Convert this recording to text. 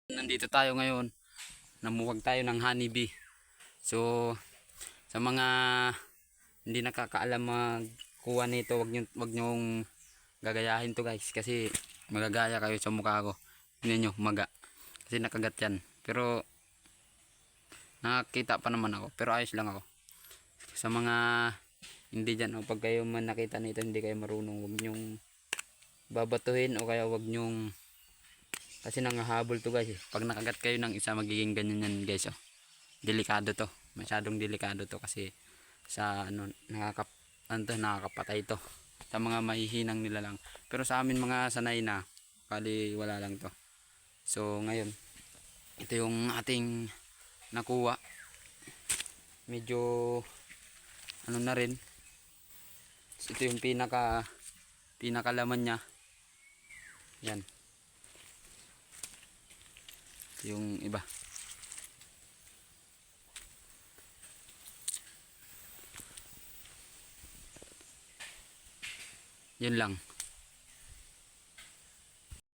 Nandito tayo ngayon, namuwag tayo ng honeybee. So sa mga hindi nakakaalam magkuha nito, wag nyong gagayahin to guys, kasi magagaya kayo sa mukha ko. Tingnan nyo, maga kasi nakagat yan, pero nakakita pa naman ako, pero ayos lang ako. Sa mga hindi dyan, pag kayo man nakita nito hindi kayo marunong, wag nyong babatuhin o kaya wag nyong, kasi nangahabol to guys. Pag nakagat kayo ng isa, magiging ganyan yan guys. Delikado to, masyadong delikado to, kasi sa ano, nakakapatay to sa mga mahihinang nila lang. Pero sa amin mga sanay na, kali wala lang to. So ngayon, ito yung ating nakuha. Medyo ano na rin. Ito yung pinakalaman niya. Yan. Yung iba. Yun lang.